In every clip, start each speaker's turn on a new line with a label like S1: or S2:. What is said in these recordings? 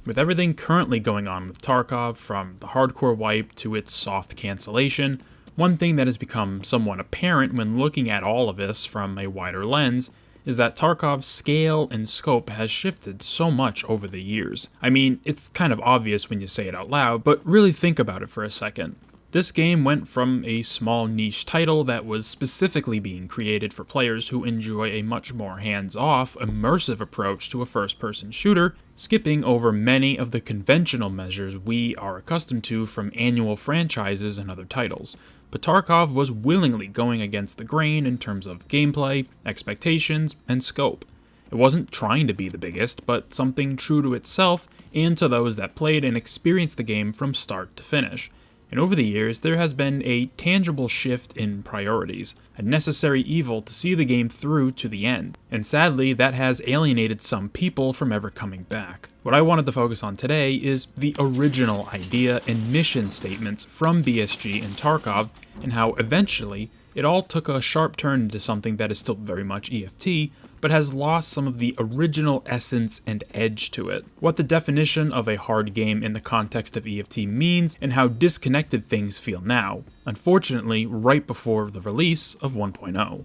S1: With everything currently going on with Tarkov, from the hardcore wipe to its soft cancellation, one thing that has become somewhat apparent when looking at all of this from a wider lens is that Tarkov's scale and scope has shifted so much over the years. I mean, it's kind of obvious when you say it out loud, but really think about it for a second. This game went from a small niche title that was specifically being created for players who enjoy a much more hands-off, immersive approach to a first-person shooter, skipping over many of the conventional measures we are accustomed to from annual franchises and other titles. But Tarkov was willingly going against the grain in terms of gameplay, expectations, and scope. It wasn't trying to be the biggest, but something true to itself and to those that played and experienced the game from start to finish. And over the years, there has been a tangible shift in priorities, a necessary evil to see the game through to the end. And sadly, that has alienated some people from ever coming back. What I wanted to focus on today is the original idea and mission statements from BSG and Tarkov, and how eventually it all took a sharp turn into something that is still very much EFT, but has lost some of the original essence and edge to it. What the definition of a hard game in the context of EFT means, and how disconnected things feel now, unfortunately right before the release of 1.0.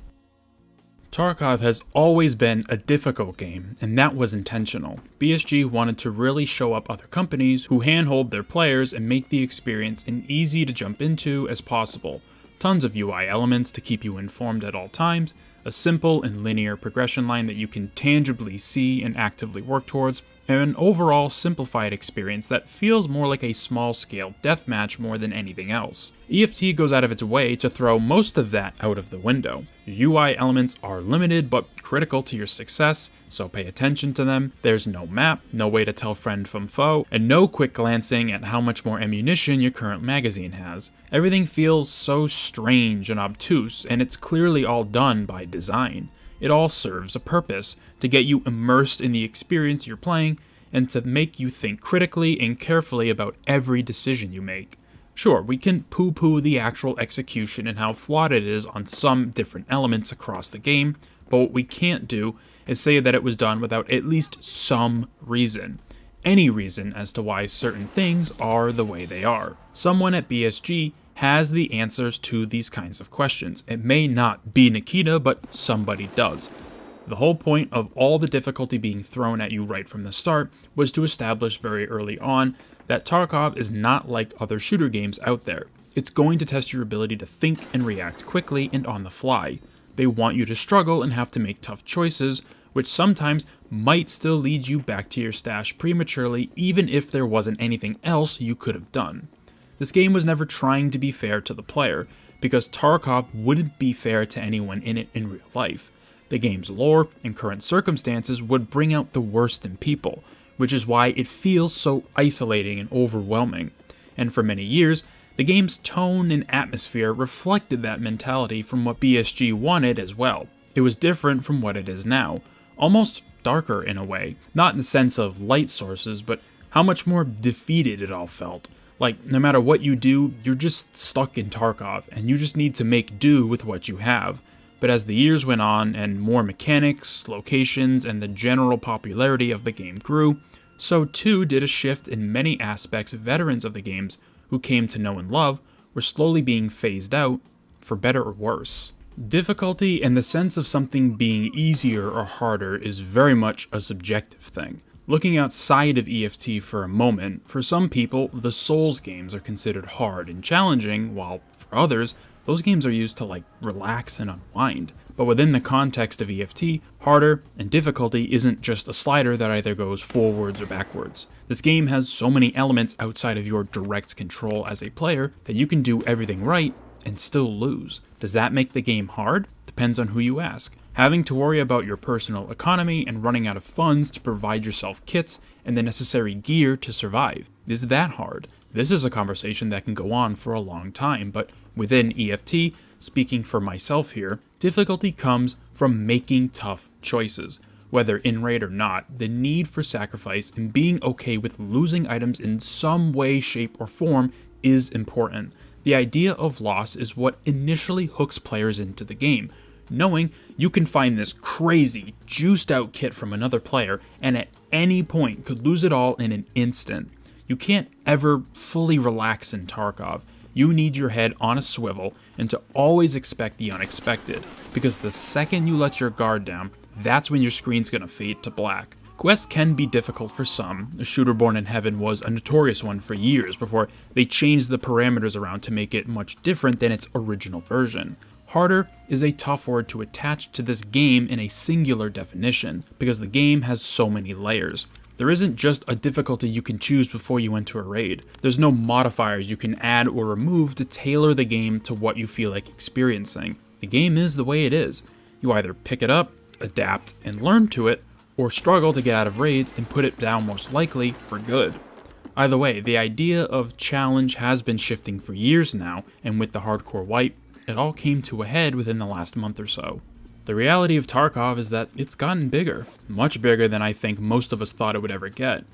S1: Tarkov has always been a difficult game, and that was intentional. BSG wanted to really show up other companies who handhold their players and make the experience as easy to jump into as possible. Tons of UI elements to keep you informed at all times, a simple and linear progression line that you can tangibly see and actively work towards, and an overall simplified experience that feels more like a small-scale deathmatch more than anything else. EFT goes out of its way to throw most of that out of the window. Your UI elements are limited but critical to your success, so pay attention to them. There's no map, no way to tell friend from foe, and no quick glancing at how much more ammunition your current magazine has. Everything feels so strange and obtuse, and it's clearly all done by design. It all serves a purpose, to get you immersed in the experience you're playing, and to make you think critically and carefully about every decision you make. Sure, we can poo-poo the actual execution and how flawed it is on some different elements across the game, but what we can't do is say that it was done without at least some reason. Any reason as to why certain things are the way they are. Someone at BSG has the answers to these kinds of questions. It may not be Nikita, but somebody does. The whole point of all the difficulty being thrown at you right from the start was to establish very early on that Tarkov is not like other shooter games out there. It's going to test your ability to think and react quickly and on the fly. They want you to struggle and have to make tough choices, which sometimes might still lead you back to your stash prematurely, even if there wasn't anything else you could have done. This game was never trying to be fair to the player, because Tarkov wouldn't be fair to anyone in it in real life. The game's lore and current circumstances would bring out the worst in people, which is why it feels so isolating and overwhelming. And for many years, the game's tone and atmosphere reflected that mentality from what BSG wanted as well. It was different from what it is now, almost darker in a way, not in the sense of light sources, but how much more defeated it all felt. Like, no matter what you do, you're just stuck in Tarkov, and you just need to make do with what you have. But as the years went on, and more mechanics, locations, and the general popularity of the game grew, so too did a shift in many aspects veterans of the games who came to know and love were slowly being phased out, for better or worse. Difficulty and the sense of something being easier or harder is very much a subjective thing. Looking outside of EFT for a moment, for some people, the Souls games are considered hard and challenging, while for others, those games are used to relax and unwind. But within the context of EFT, harder and difficulty isn't just a slider that either goes forwards or backwards. This game has so many elements outside of your direct control as a player that you can do everything right and still lose. Does that make the game hard? Depends on who you ask. Having to worry about your personal economy and running out of funds to provide yourself kits and the necessary gear to survive. Is that hard? This is a conversation that can go on for a long time, but within EFT, speaking for myself here, difficulty comes from making tough choices. Whether in raid or not, the need for sacrifice and being okay with losing items in some way, shape, or form is important. The idea of loss is what initially hooks players into the game. knowing you can find this crazy, juiced out kit from another player and at any point could lose it all in an instant. You can't ever fully relax in Tarkov. You need your head on a swivel and to always expect the unexpected, because the second you let your guard down, that's when your screen's gonna fade to black. Quests can be difficult for some. A Shooter Born in Heaven was a notorious one for years before they changed the parameters around to make it much different than its original version. Harder is a tough word to attach to this game in a singular definition, because the game has so many layers. There isn't just a difficulty you can choose before you enter a raid. There's no modifiers you can add or remove to tailor the game to what you feel like experiencing. The game is the way it is. You either pick it up, adapt, and learn to it, or struggle to get out of raids and put it down most likely for good. Either way, the idea of challenge has been shifting for years now, and with the hardcore wipe, it all came to a head within the last month or so. The reality of Tarkov is that it's gotten bigger, much bigger than I think most of us thought it would ever get.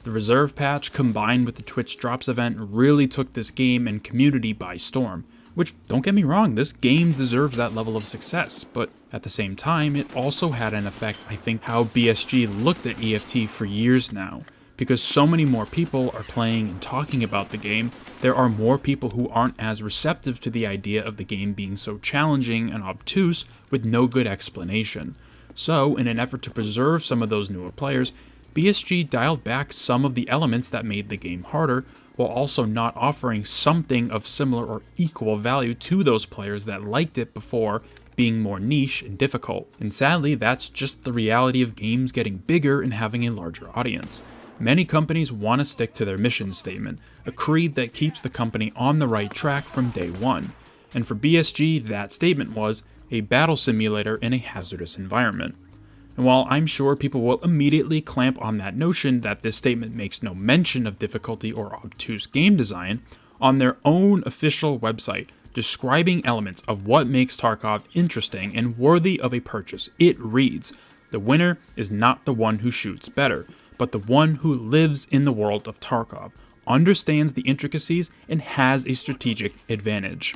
S1: The reserve patch combined with the Twitch Drops event really took this game and community by storm, which, don't get me wrong, this game deserves that level of success, but at the same time, it also had an effect, I think, how BSG looked at EFT for years now. Because so many more people are playing and talking about the game, there are more people who aren't as receptive to the idea of the game being so challenging and obtuse with no good explanation. So, in an effort to preserve some of those newer players, BSG dialed back some of the elements that made the game harder, while also not offering something of similar or equal value to those players that liked it before, being more niche and difficult. And sadly, that's just the reality of games getting bigger and having a larger audience. Many companies want to stick to their mission statement, a creed that keeps the company on the right track from day one. And for BSG, that statement was a battle simulator in a hazardous environment. And while I'm sure people will immediately clamp on that notion that this statement makes no mention of difficulty or obtuse game design, on their own official website, describing elements of what makes Tarkov interesting and worthy of a purchase, it reads, "The winner is not the one who shoots better, but the one who lives in the world of Tarkov, understands the intricacies, and has a strategic advantage."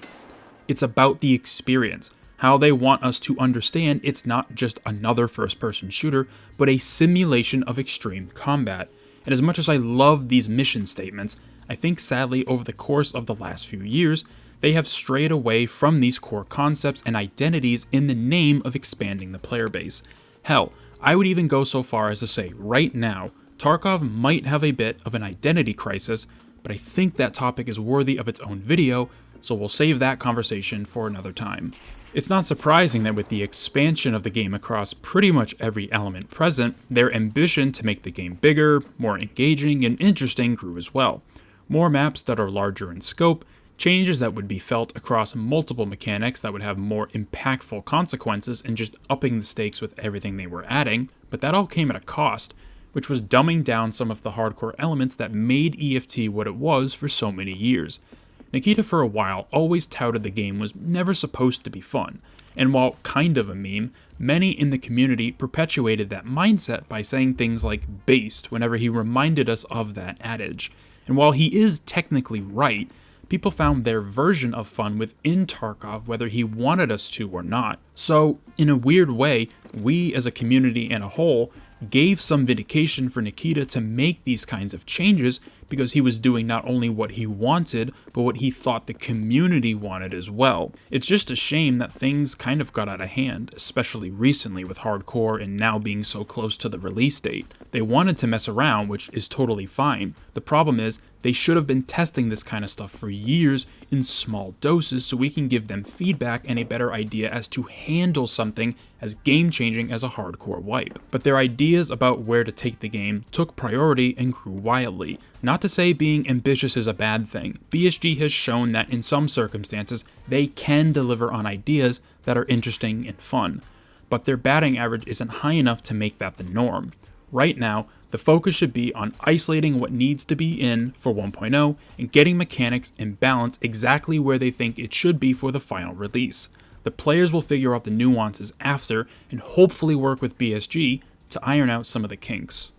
S1: It's about the experience, how they want us to understand it's not just another first-person shooter, but a simulation of extreme combat. And as much as I love these mission statements, I think sadly over the course of the last few years, they have strayed away from these core concepts and identities in the name of expanding the player base. Hell, I would even go so far as to say, right now, Tarkov might have a bit of an identity crisis, but I think that topic is worthy of its own video, so we'll save that conversation for another time. It's not surprising that with the expansion of the game across pretty much every element present, their ambition to make the game bigger, more engaging, and interesting grew as well. More maps that are larger in scope, changes that would be felt across multiple mechanics that would have more impactful consequences and just upping the stakes with everything they were adding, but that all came at a cost, which was dumbing down some of the hardcore elements that made EFT what it was for so many years. Nikita for a while always touted the game was never supposed to be fun, and while kind of a meme, many in the community perpetuated that mindset by saying things like based whenever he reminded us of that adage. And while he is technically right, people found their version of fun within Tarkov whether he wanted us to or not. So, in a weird way, we as a community and a whole gave some vindication for Nikita to make these kinds of changes because he was doing not only what he wanted, but what he thought the community wanted as well. It's just a shame that things kind of got out of hand, especially recently with hardcore and now being so close to the release date. They wanted to mess around, which is totally fine. The problem is, they should have been testing this kind of stuff for years in small doses so we can give them feedback and a better idea as to handle something as game-changing as a hardcore wipe. But their ideas about where to take the game took priority and grew wildly. Not to say being ambitious is a bad thing. BSG has shown that in some circumstances, they can deliver on ideas that are interesting and fun. But their batting average isn't high enough to make that the norm. Right now, the focus should be on isolating what needs to be in for 1.0 and getting mechanics and balance exactly where they think it should be for the final release. The players will figure out the nuances after and hopefully work with BSG to iron out some of the kinks.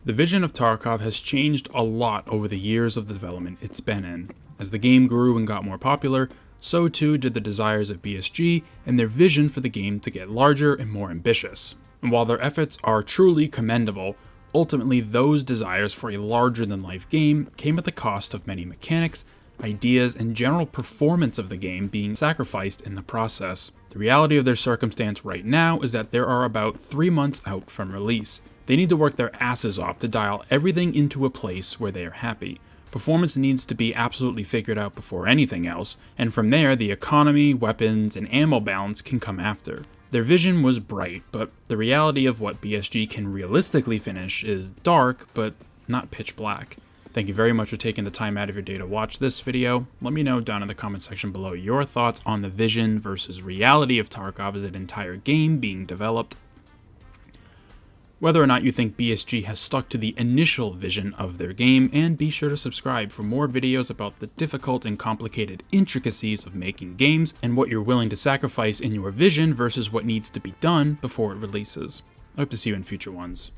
S1: The vision of Tarkov has changed a lot over the years of the development it's been in. As the game grew and got more popular, so too did the desires of BSG and their vision for the game to get larger and more ambitious. And while their efforts are truly commendable, ultimately those desires for a larger-than-life game came at the cost of many mechanics, ideas, and general performance of the game being sacrificed in the process. The reality of their circumstance right now is that they are about 3 months out from release. They need to work their asses off to dial everything into a place where they are happy. Performance needs to be absolutely figured out before anything else, and from there the economy, weapons, and ammo balance can come after. Their vision was bright, but the reality of what BSG can realistically finish is dark, but not pitch black. Thank you very much for taking the time out of your day to watch this video. Let me know down in the comment section below your thoughts on the vision versus reality of Tarkov as an entire game being developed. Whether or not you think BSG has stuck to the initial vision of their game, and be sure to subscribe for more videos about the difficult and complicated intricacies of making games and what you're willing to sacrifice in your vision versus what needs to be done before it releases. I hope to see you in future ones.